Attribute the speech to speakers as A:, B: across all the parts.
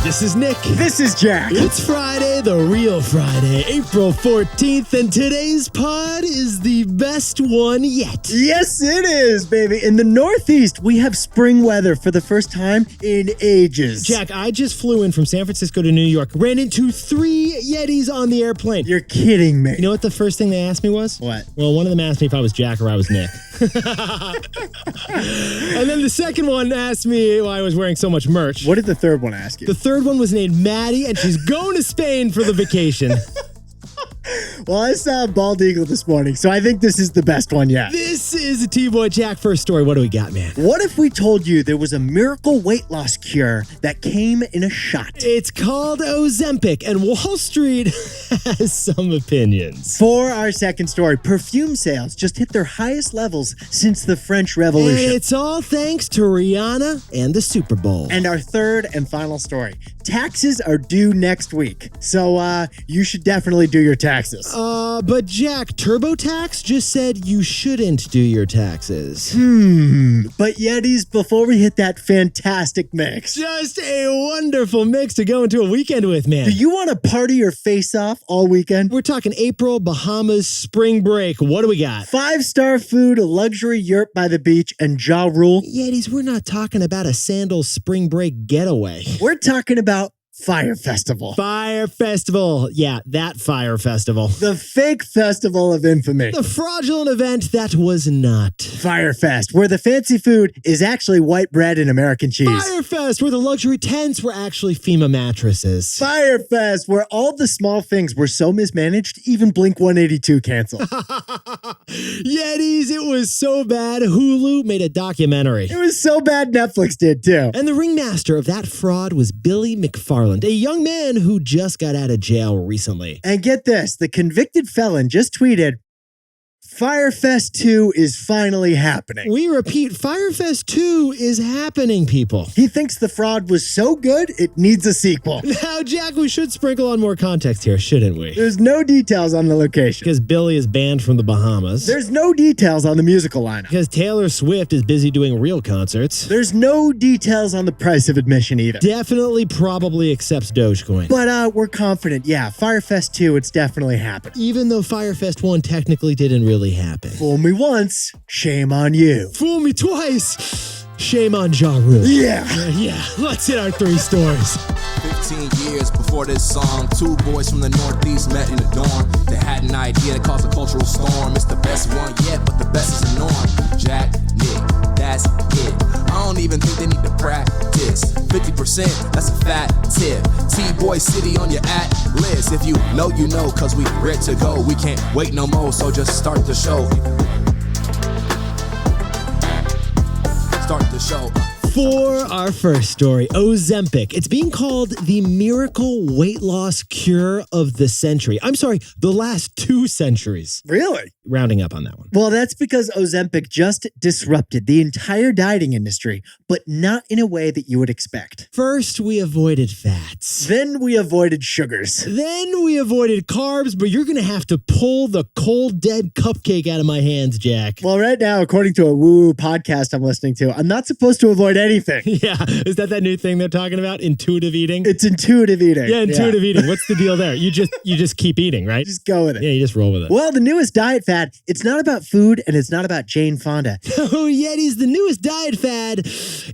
A: This is Nick.
B: This is Jack.
A: It's Friday, the real Friday, April 14th, and today's pod is the best one yet.
B: Yes, it is, baby. In the Northeast, we have spring weather for the first time in ages.
A: Jack, I just flew in from San Francisco to New York, ran into 3 Yetis on the airplane.
B: You're kidding me.
A: You know what the first thing they asked me was?
B: What?
A: Well, one of them asked me if I was Jack or I was Nick. And then the second one asked me why I was wearing so much merch.
B: What did the third one ask you?
A: The third one was named Maddie, and she's going to Spain for the vacation.
B: Well, I saw a bald eagle this morning, so I think this is the best one yet.
A: This is a TBOY Jack first story. What do we got, man?
B: What if we told you there was a miracle weight loss cure that came in a shot?
A: It's called Ozempic, and Wall Street has some opinions.
B: For our second story, perfume sales just hit their highest levels since the French Revolution.
A: And it's all thanks to Rihanna and the Super Bowl.
B: And our third and final story. Taxes are due next week, so you should definitely do your taxes.
A: But Jack, TurboTax just said you shouldn't do your taxes.
B: But Yetis, before we hit that fantastic mix.
A: Just a wonderful mix to go into a weekend with, man.
B: Do you want to party your face off all weekend?
A: We're talking April, Bahamas, spring break. What do we got?
B: 5-star food, a luxury yurt by the beach, and Ja Rule.
A: Yetis, we're not talking about a sandals spring break getaway.
B: We're talking about Fire Festival.
A: Fire Festival. Yeah, that Fire Festival.
B: The fake festival of infamy.
A: The fraudulent event that was not.
B: Fire Fest, where the fancy food is actually white bread and American cheese.
A: Fire Fest, where the luxury tents were actually FEMA mattresses.
B: Fire Fest, where all the small things were so mismanaged, even Blink-182 canceled.
A: Yetis, it was so bad, Hulu made a documentary.
B: It was so bad, Netflix did too.
A: And the ringmaster of that fraud was Billy McFarland, a young man who just got out of jail recently.
B: And get this, the convicted felon just tweeted, Firefest 2 is finally happening.
A: We repeat, Firefest 2 is happening, people.
B: He thinks the fraud was so good, it needs a sequel.
A: Now, Jack, we should sprinkle on more context here, shouldn't we?
B: There's no details on the location.
A: Because Billy is banned from the Bahamas.
B: There's no details on the musical lineup.
A: Because Taylor Swift is busy doing real concerts.
B: There's no details on the price of admission either.
A: Definitely probably accepts Dogecoin.
B: But we're confident, yeah, Firefest 2, it's definitely happening.
A: Even though Firefest 1 technically didn't really happen.
B: Fool me once, shame on you.
A: Fool me twice, shame on Ja Rule.
B: Yeah.
A: Yeah, let's hit our 3 stories.
C: 15 years before this song, 2 boys from the Northeast met in a dorm. They had an idea that caused a cultural storm. It's the best one yet, but the best is the norm. Jack, Nick, that's it. I don't even think they need to practice. 50%, that's a fat tip. TBOY City on your at-list. If you know, you know, cause we ready to go. We can't wait no more, so just start the show. Start the show.
A: For our first story, Ozempic. It's being called the miracle weight loss cure of the century. I'm sorry, the last 2 centuries.
B: Really?
A: Rounding up on that one.
B: Well, that's because Ozempic just disrupted the entire dieting industry, but not in a way that you would expect.
A: First, we avoided fats.
B: Then we avoided sugars.
A: Then we avoided carbs, but you're going to have to pull the cold, dead cupcake out of my hands, Jack.
B: Well, right now, according to a woo-woo podcast I'm listening to, I'm not supposed to avoid anything.
A: Yeah, is that new thing they're talking about? Intuitive eating?
B: It's intuitive eating.
A: Yeah, intuitive eating. What's the deal there? You just keep eating, right?
B: Just go with it.
A: Yeah, you just roll with it.
B: Well, the newest diet fad, it's not about food and it's not about Jane Fonda.
A: Oh, Yetis, the newest diet fad,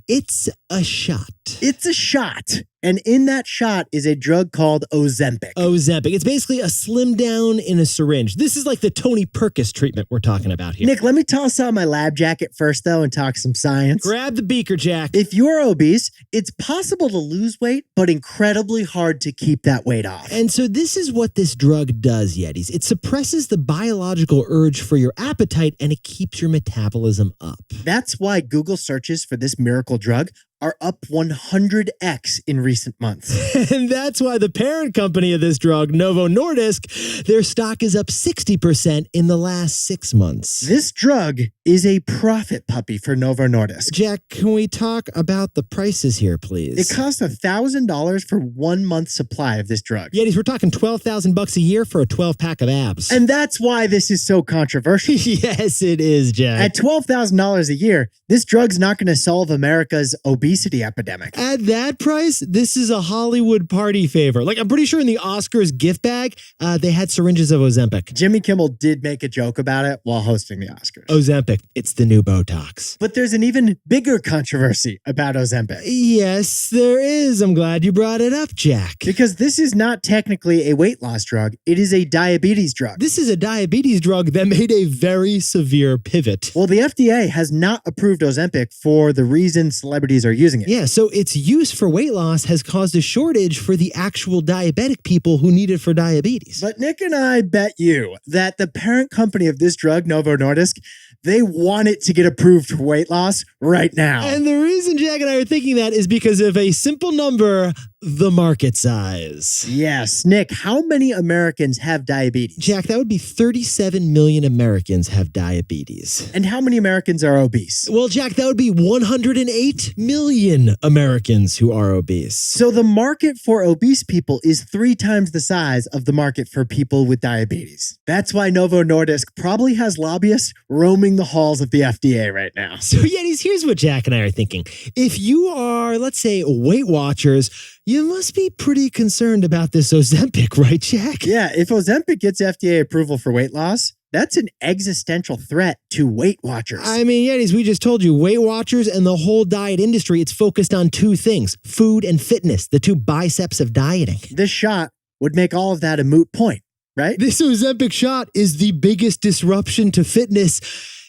A: it's a shot.
B: It's a shot. And in that shot is a drug called Ozempic.
A: Ozempic. It's basically a slim down in a syringe. This is like the Tony Perkis treatment we're talking about here.
B: Nick, let me toss on my lab jacket first, though, and talk some science.
A: Grab the beaker, Jack.
B: If you're obese, it's possible to lose weight, but incredibly hard to keep that weight off.
A: And so this is what this drug does, Yetis. It suppresses the biological urge for your appetite and it keeps your metabolism up.
B: That's why Google searches for this miracle drug are up 100x in recent months.
A: And that's why the parent company of this drug, Novo Nordisk, their stock is up 60% in the last 6 months.
B: This drug is a profit puppy for Novo Nordisk.
A: Jack, can we talk about the prices here, please?
B: It costs $1,000 for 1 month's supply of this drug.
A: Yetis, we're talking $12,000 a year for a 12-pack of abs.
B: And that's why this is so controversial.
A: Yes, it is, Jack.
B: At $12,000 a year, this drug's not going to solve America's obesity obesity epidemic.
A: At that price, this is a Hollywood party favor. Like, I'm pretty sure in the Oscars gift bag, they had syringes of Ozempic.
B: Jimmy Kimmel did make a joke about it while hosting the Oscars.
A: Ozempic, it's the new Botox.
B: But there's an even bigger controversy about Ozempic.
A: Yes, there is. I'm glad you brought it up, Jack.
B: Because this is not technically a weight loss drug. It is a diabetes drug.
A: This is a diabetes drug that made a very severe pivot.
B: Well, the FDA has not approved Ozempic for the reason celebrities are using it.
A: Yeah, so its use for weight loss has caused a shortage for the actual diabetic people who need it for diabetes.
B: But Nick and I bet you that the parent company of this drug, Novo Nordisk, they want it to get approved for weight loss right now.
A: And the reason Jack and I are thinking that is because of a simple number, the market size.
B: Yes. Nick, how many Americans have diabetes?
A: Jack, that would be 37 million Americans have diabetes.
B: And how many Americans are obese?
A: Well, Jack, that would be 108 million Americans who are obese.
B: So the market for obese people is 3 times the size of the market for people with diabetes. That's why Novo Nordisk probably has lobbyists roaming the halls of the FDA right now.
A: So, Yetis, here's what Jack and I are thinking. If you are, let's say, Weight Watchers, you must be pretty concerned about this Ozempic, right, Jack?
B: Yeah, if Ozempic gets FDA approval for weight loss, that's an existential threat to Weight Watchers.
A: I mean, Yetis, we just told you, Weight Watchers and the whole diet industry, it's focused on 2 things, food and fitness, the 2 biceps of dieting.
B: This shot would make all of that a moot point, right?
A: This Ozempic shot is the biggest disruption to fitness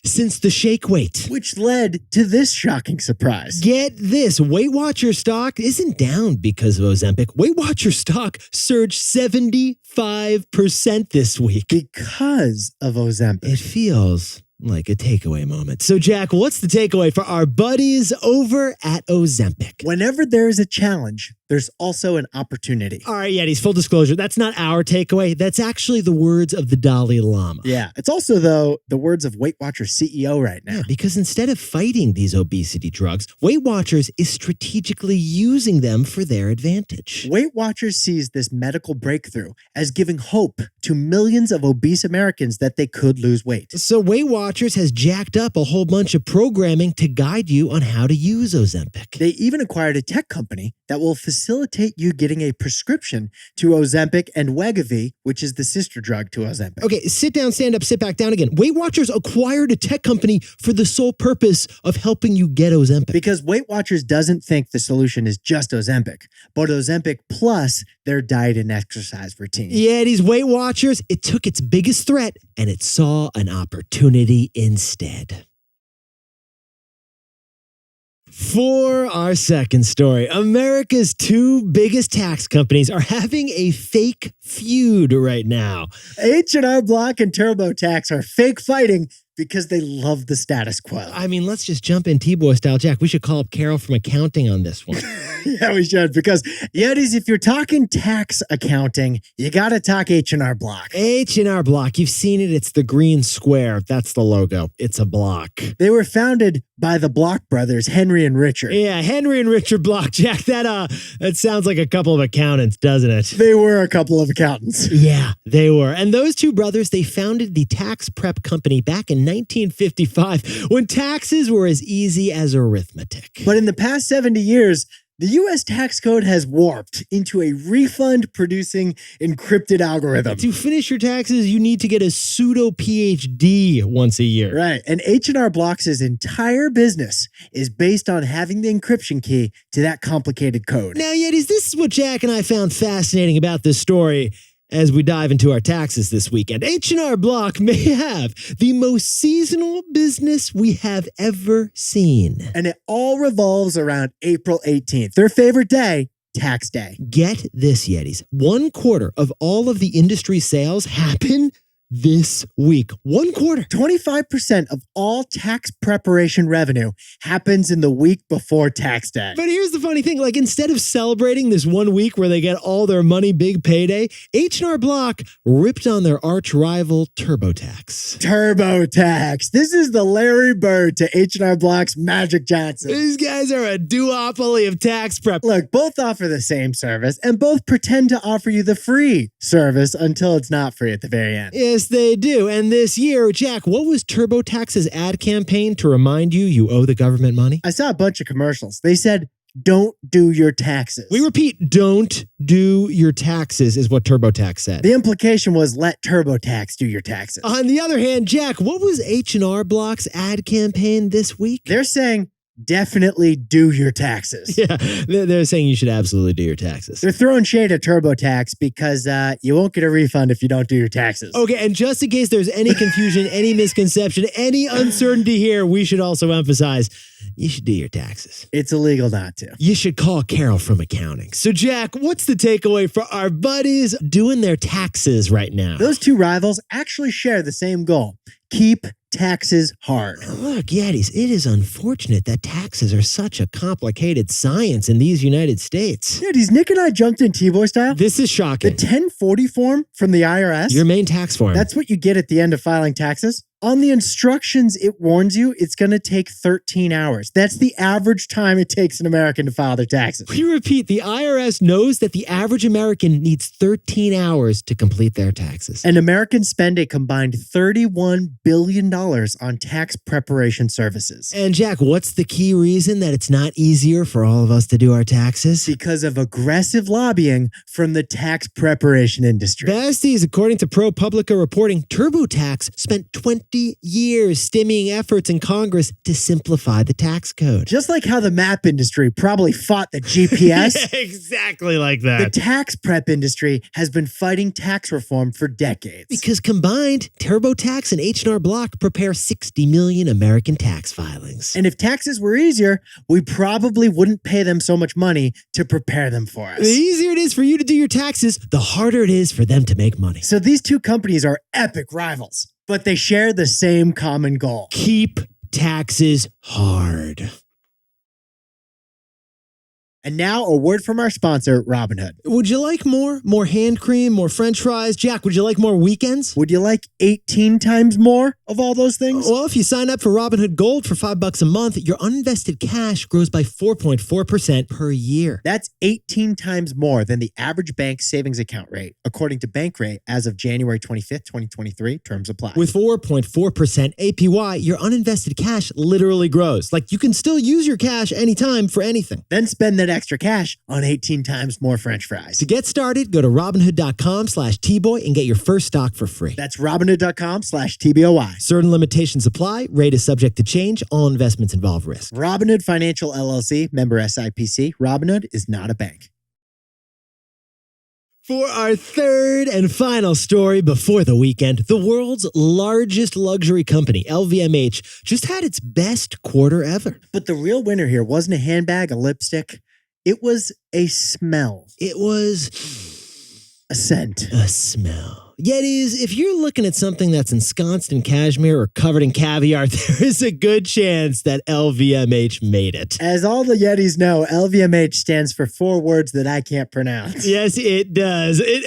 A: since the shake weight.
B: Which led to this shocking surprise.
A: Get this, Weight Watchers stock isn't down because of Ozempic. Weight Watchers stock surged 75% this week.
B: Because of Ozempic.
A: It feels like a takeaway moment. So, Jack, what's the takeaway for our buddies over at Ozempic?
B: Whenever there is a challenge, there's also an opportunity.
A: All right, Yetis, full disclosure, that's not our takeaway. That's actually the words of the Dalai Lama.
B: Yeah, it's also, though, the words of Weight Watchers CEO right now.
A: Yeah, because instead of fighting these obesity drugs, Weight Watchers is strategically using them for their advantage.
B: Weight Watchers sees this medical breakthrough as giving hope to millions of obese Americans that they could lose weight.
A: So Weight Watchers has jacked up a whole bunch of programming to guide you on how to use Ozempic.
B: They even acquired a tech company that will facilitate you getting a prescription to Ozempic and Wegovy, which is the sister drug to Ozempic.
A: Okay, sit down, stand up, sit back down again. Weight Watchers acquired a tech company for the sole purpose of helping you get Ozempic.
B: Because Weight Watchers doesn't think the solution is just Ozempic, but Ozempic plus their diet and exercise routine.
A: Yeah, these Weight Watchers, it took its biggest threat and it saw an opportunity instead. For our second story, America's 2 biggest tax companies are having a fake feud right now.
B: H&R Block and TurboTax are fake fighting because they love the status quo.
A: I mean, let's just jump in TBOY style, Jack. We should call up Carol from accounting on this one.
B: Yeah, we should, because Yetis, if you're talking tax accounting, you got to talk H&R Block.
A: H&R Block, you've seen it. It's the green square. That's the logo. It's a block.
B: They were founded by the Block brothers, Henry and Richard.
A: Yeah, Henry and Richard Block, Jack. That sounds like a couple of accountants, doesn't it?
B: They were a couple of accountants.
A: Yeah, they were. And those 2 brothers, they founded the tax prep company back in 1955 when taxes were as easy as arithmetic.
B: But in the past 70 years, the U.S. tax code has warped into a refund-producing encrypted algorithm.
A: To finish your taxes, you need to get a pseudo PhD once a year.
B: Right. And H&R Block's entire business is based on having the encryption key to that complicated code.
A: Now, Yetis, this is what Jack and I found fascinating about this story. As we dive into our taxes this weekend, H&R Block may have the most seasonal business we have ever seen.
B: And it all revolves around April 18th, their favorite day, tax day.
A: Get this, Yetis. 1/4 of all of the industry sales happen this week. 1/4.
B: 25% of all tax preparation revenue happens in the week before tax day.
A: But here's the funny thing, like instead of celebrating this 1 week where they get all their money, big payday, H&R Block ripped on their arch rival TurboTax.
B: TurboTax. This is the Larry Bird to H&R Block's Magic Johnson.
A: These guys are a duopoly of tax prep.
B: Look, both offer the same service and both pretend to offer you the free service until it's not free at the very end.
A: Yeah, course they do. And this year, Jack, what was TurboTax's ad campaign to remind you owe the government money?
B: I saw a bunch of commercials. They said, don't do your taxes.
A: We repeat, don't do your taxes is what TurboTax said.
B: The implication was let TurboTax do your taxes.
A: On the other hand, Jack, what was H&R Block's ad campaign this week?
B: They're saying, definitely do your taxes.
A: Yeah, they're saying you should absolutely do your taxes.
B: They're throwing shade at TurboTax because you won't get a refund if you don't do your taxes.
A: Okay, and just in case there's any confusion, any misconception, any uncertainty here, we should also emphasize you should do your taxes.
B: It's illegal not to.
A: You should call Carol from accounting. So, Jack, what's the takeaway for our buddies doing their taxes right now?
B: Those two rivals actually share the same goal. Keep taxes hard.
A: Look, Yetis, it is unfortunate that taxes are such a complicated science in these United States.
B: Yetis, Nick and I jumped in TBOY style.
A: This is
B: The
A: shocking.
B: 1040 form from the IRS.
A: Your main tax form.
B: That's what you get at the end of filing taxes. On the instructions, it warns you it's going to take 13 hours. That's the average time it takes an American to file their taxes.
A: We repeat, the IRS knows that the average American needs 13 hours to complete their taxes.
B: And Americans spend a combined $31 billion on tax preparation services.
A: And Jack, what's the key reason that it's not easier for all of us to do our taxes?
B: Because of aggressive lobbying from the tax preparation industry.
A: Besties, according to ProPublica reporting, TurboTax spent 20 years stemming efforts in Congress to simplify the tax code.
B: Just like how the map industry probably fought the GPS,
A: Exactly like
B: the
A: that.
B: tax prep industry has been fighting tax reform for decades.
A: Because combined, TurboTax and H&R Block prepare 60 million American tax filings.
B: And if taxes were easier, we probably wouldn't pay them so much money to prepare them for us.
A: The easier it is for you to do your taxes, the harder it is for them to make money.
B: So these two companies are epic rivals, but they share the same common goal.
A: Keep taxes hard.
B: And now a word from our sponsor, Robinhood.
A: Would you like more? More hand cream, more french fries? Jack, would you like more weekends?
B: Would you like 18 times more of all those things?
A: Well, if you sign up for Robinhood Gold for $5 a month, your uninvested cash grows by 4.4% per year.
B: That's 18 times more than the average bank savings account rate, according to Bankrate as of January 25th, 2023. Terms apply.
A: With 4.4% APY, your uninvested cash literally grows. Like you can still use your cash anytime for anything.
B: Then spend that extra cash on 18 times more french fries.
A: To get started, go to Robinhood.com/TBOY and get your first stock for free.
B: That's Robinhood.com/TBOY.
A: Certain limitations apply. Rate is subject to change. All investments involve risk.
B: Robinhood Financial LLC, member SIPC. Robinhood is not a bank.
A: For our third and final story before the weekend, the world's largest luxury company, LVMH, just had its best quarter ever.
B: But the real winner here wasn't a handbag, a lipstick. It was a smell,
A: It was
B: a scent.
A: a smell. Yetis, if you're looking at something that's ensconced in cashmere or covered in caviar, there is a good chance that LVMH made it.
B: As all the Yetis know, LVMH stands for 4 words that I can't pronounce.
A: Yes, it does. It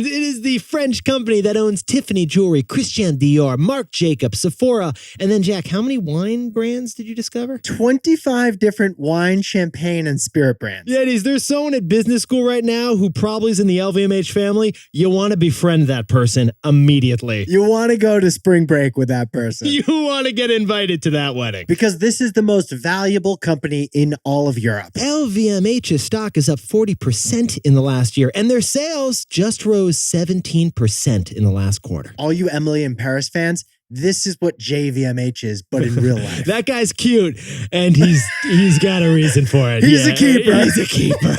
A: is the French company that owns Tiffany Jewelry, Christian Dior, Marc Jacobs, Sephora, and then Jack, how many wine brands did you discover?
B: 25 different wine, champagne, and spirit brands.
A: Yetis, there's someone at business school right now who probably is in the LVMH family. You want to befriend that person immediately.
B: You want to go to spring break with that person.
A: You want to get invited to that wedding.
B: Because this is the most valuable company in all of Europe.
A: LVMH's stock is up 40% in the last year, and their sales just rose 17% in the last quarter.
B: All you Emily in Paris fans, this is what JVMH is, but in real life.
A: That guy's cute, and he's got a reason for it.
B: He's a keeper.
A: He's a keeper.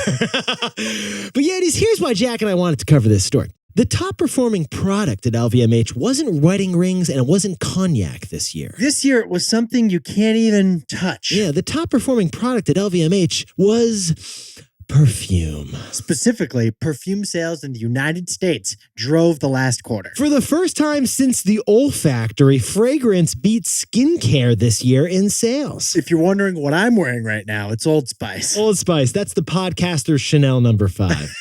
A: But Yetis, here's why Jack and I wanted to cover this story. The top performing product at LVMH wasn't wedding rings and it wasn't cognac this year.
B: This year, it was something you can't even touch.
A: Yeah, the top performing product at LVMH was perfume.
B: Specifically, perfume sales in the United States drove the last quarter.
A: For the first time since the olfactory, fragrance beat skincare this year in sales.
B: If you're wondering what I'm wearing right now, it's Old Spice.
A: Old Spice, that's the podcaster's Chanel number 5.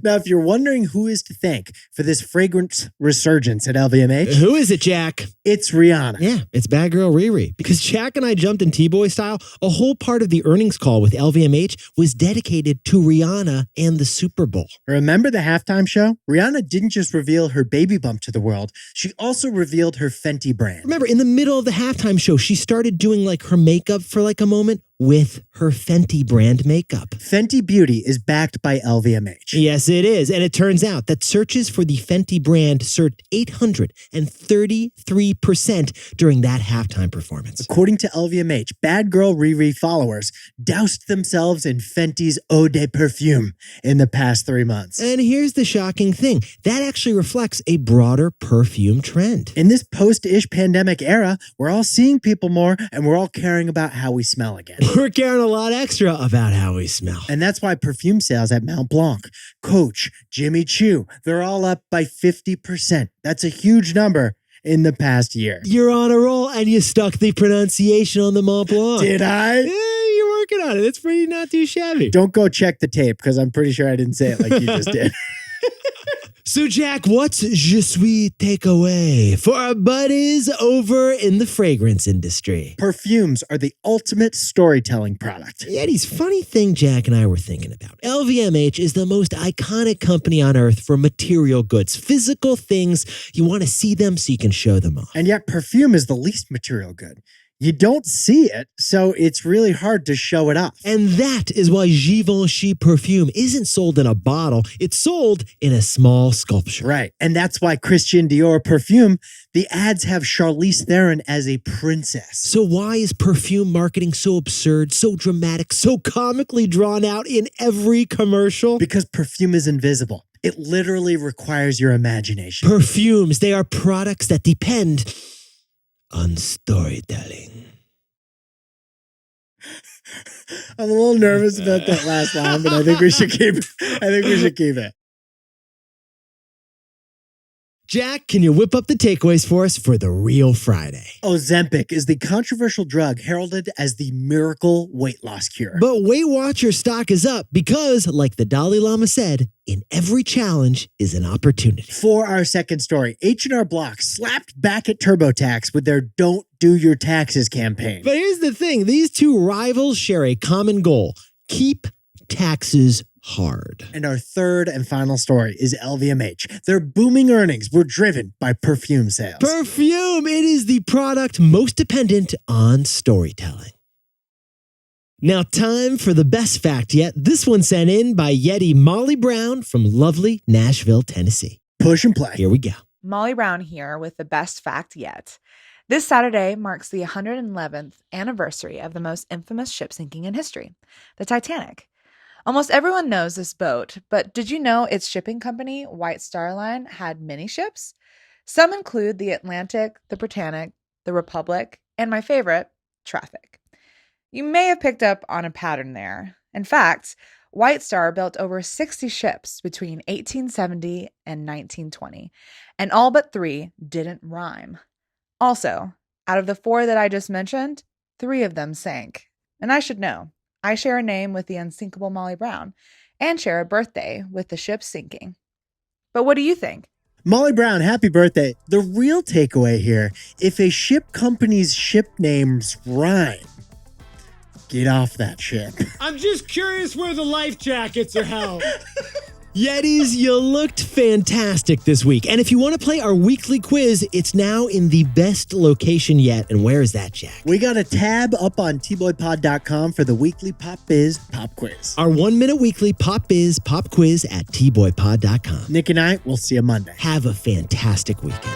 B: Now, if you're wondering who is to thank for this fragrance resurgence at LVMH,
A: Who is it, Jack?
B: it's Rihanna.
A: Yeah, it's bad girl Riri. Because Jack and I jumped in T-Boy style, a whole part of the earnings call with LVMH was dedicated to Rihanna and the Super Bowl.
B: Remember the halftime show? Rihanna didn't just reveal her baby bump to the world, she also revealed her Fenty brand.
A: Remember, in the middle of the halftime show, she started doing like her makeup for like a moment with her Fenty brand makeup.
B: Fenty Beauty is backed by LVMH.
A: Yes, it is. And it turns out that searches for the Fenty brand surged 833% during that halftime performance.
B: According to LVMH, bad girl Riri followers doused themselves in Fenty's eau de perfume in the past 3 months.
A: And here's the shocking thing. That actually reflects a broader perfume trend.
B: In this post-ish pandemic era, we're all seeing people more and we're all caring about how we smell again.
A: We're caring a lot extra about how we smell.
B: And that's why perfume sales at Mont Blanc, Coach, Jimmy Choo, they're all up by 50%. That's a huge number in the past year.
A: You're on a roll and you stuck the pronunciation on the Mont Blanc.
B: Did I?
A: Yeah, you're working on it. It's pretty not too shabby.
B: Don't go check the tape because I'm pretty sure I didn't say it like you just did.
A: So, Jack, what's je suis takeaway for our buddies over in the fragrance industry?
B: Perfumes are the ultimate storytelling product.
A: Yeti's funny thing Jack and I were thinking about. LVMH is the most iconic company on earth for material goods, physical things. You want to see them so you can show them off.
B: And yet perfume is the least material good. You don't see it, so it's really hard to show it off.
A: And that is why Givenchy perfume isn't sold in a bottle. It's sold in a small sculpture.
B: Right. And that's why Christian Dior perfume, the ads have Charlize Theron as a princess.
A: So why is perfume marketing so absurd, so dramatic, so comically drawn out in every commercial?
B: Because perfume is invisible. It literally requires your imagination.
A: Perfumes, they are products that depend on storytelling.
B: I'm a little nervous about that last line, but I think we should keep it.
A: Jack, can you whip up the takeaways for us for the real Friday?
B: Ozempic is the controversial drug heralded as the miracle weight loss cure.
A: But Weight Watchers stock is up because, like the Dalai Lama said, in every challenge is an opportunity.
B: For our second story, H&R Block slapped back at TurboTax with their Don't Do Your Taxes campaign.
A: But here's the thing. These two rivals share a common goal. Keep taxes hard.
B: And our third and final story is LVMH. Their booming earnings were driven by perfume sales.
A: Perfume! It is the product most dependent on storytelling. Now, time for the best fact yet. This one sent in by Yeti Molly Brown from lovely Nashville, Tennessee.
B: Push and play.
A: Here we go.
D: Molly Brown here with the best fact yet. This Saturday marks the 111th anniversary of the most infamous ship sinking in history, the Titanic. Almost everyone knows this boat, but did you know its shipping company, White Star Line, had many ships? Some include the Atlantic, the Britannic, the Republic, and my favorite, Traffic. You may have picked up on a pattern there. In fact, White Star built over 60 ships between 1870 and 1920, and all but 3 didn't rhyme. Also, out of the 4 that I just mentioned, 3 of them sank. And I should know. I share a name with the unsinkable Molly Brown and share a birthday with the ship sinking. But what do you think?
B: Molly Brown, happy birthday. The real takeaway here, if a ship company's ship names rhyme, get off that ship.
A: I'm just curious where the life jackets are held. Yetis, you looked fantastic this week. And if you want to play our weekly quiz, it's now in the best location yet. And where is that, Jack?
B: We got a tab up on tboypod.com for the weekly pop-biz pop quiz.
A: Our 1-minute weekly pop-biz pop quiz at tboypod.com.
B: Nick and I will see you Monday.
A: Have a fantastic weekend.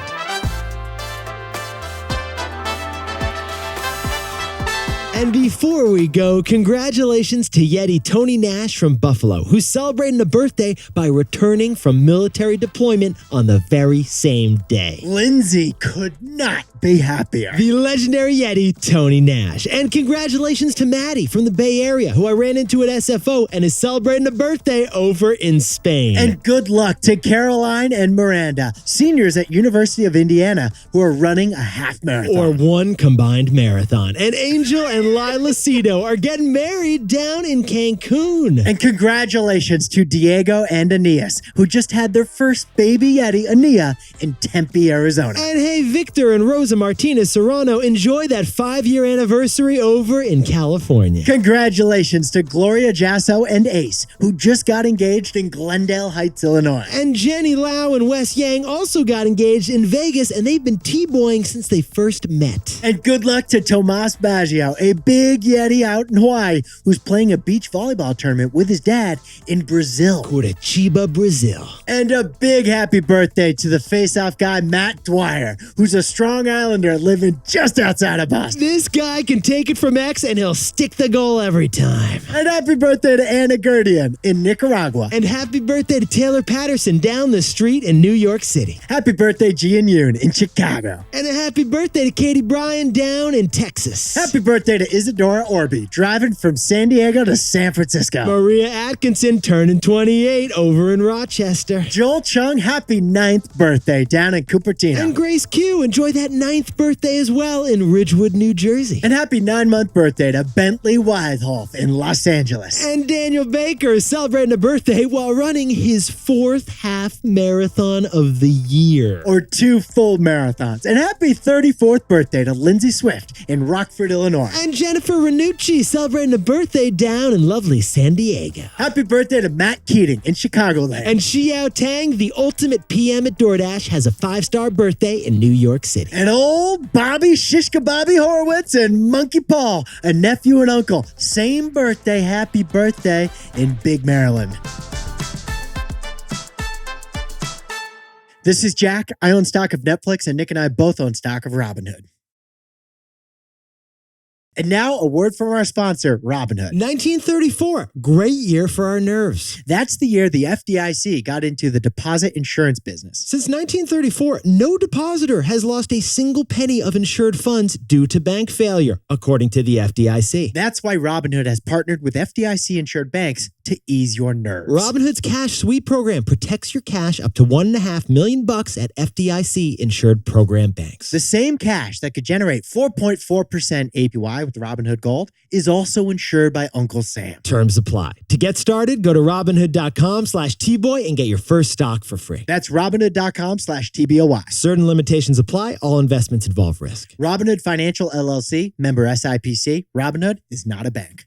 A: And before we go, congratulations to Yeti Tony Nash from Buffalo, who's celebrating a birthday by returning from military deployment on the very same day.
B: Lindsay could not be happier.
A: The legendary Yeti, Tony Nash. And congratulations to Maddie from the Bay Area, who I ran into at SFO and is celebrating a birthday over in Spain.
B: And good luck to Caroline and Miranda, seniors at University of Indiana, who are running a half marathon.
A: Or one combined marathon. And Angel and Lila Cito are getting married down in Cancun.
B: And congratulations to Diego and Aeneas, who just had their first baby Yeti, Ania, in Tempe, Arizona.
A: And hey, Victor and Rosa Martinez Serrano enjoy that 5-year anniversary over in California.
B: Congratulations to Gloria Jasso and Ace, who just got engaged in Glendale Heights, Illinois.
A: And Jenny Lau and Wes Yang also got engaged in Vegas, and they've been T-boying since they first met.
B: And good luck to Tomas Baggio, a big Yeti out in Hawaii, who's playing a beach volleyball tournament with his dad in Brazil.
A: Curitiba, Brazil.
B: And a big happy birthday to the face-off guy Matt Dwyer, who's a Strong Islander living just outside of Boston.
A: This guy can take it from X and he'll stick the goal every time.
B: And happy birthday to Anna Gurdian in Nicaragua.
A: And happy birthday to Taylor Patterson down the street in New York City.
B: Happy birthday Gian Yoon in Chicago.
A: And a happy birthday to Katie Bryan down in Texas.
B: Happy birthday to Isadora Orby, driving from San Diego to San Francisco.
A: Maria Atkinson turning 28 over in Rochester.
B: Joel Chung, happy 9th birthday down in Cupertino.
A: And Grace Q, enjoy that 9th birthday as well in Ridgewood, New Jersey.
B: And happy 9-month birthday to Bentley Wytholf in Los Angeles.
A: And Daniel Baker is celebrating a birthday while running his 4th half marathon of the year.
B: Or 2 full marathons. And happy 34th birthday to Lindsay Swift in Rockford, Illinois.
A: And Jennifer Ranucci celebrating a birthday down in lovely San Diego.
B: Happy birthday to Matt Keating in Chicagoland.
A: And Xiao Tang, the ultimate PM at DoorDash, has a 5-star birthday in New York City.
B: And old Bobby Shishka Bobby Horowitz and Monkey Paul, a nephew and uncle. Same birthday, happy birthday in Big Maryland. This is Jack. I own stock of Netflix, and Nick and I both own stock of Robinhood. And now, a word from our sponsor, Robinhood.
A: 1934, great year for our nerves.
B: That's the year the FDIC got into the deposit insurance business.
A: Since 1934, no depositor has lost a single penny of insured funds due to bank failure, according to the FDIC.
B: That's why Robinhood has partnered with FDIC-insured banks to ease your nerves.
A: Robinhood's Cash Sweep program protects your cash up to $1.5 million at FDIC-insured program banks.
B: The same cash that could generate 4.4% APY with Robinhood Gold is also insured by Uncle Sam.
A: Terms apply. To get started, go to Robinhood.com/TBOY and get your first stock for free.
B: That's Robinhood.com/TBOY.
A: Certain limitations apply. All investments involve risk.
B: Robinhood Financial LLC, member SIPC. Robinhood is not a bank.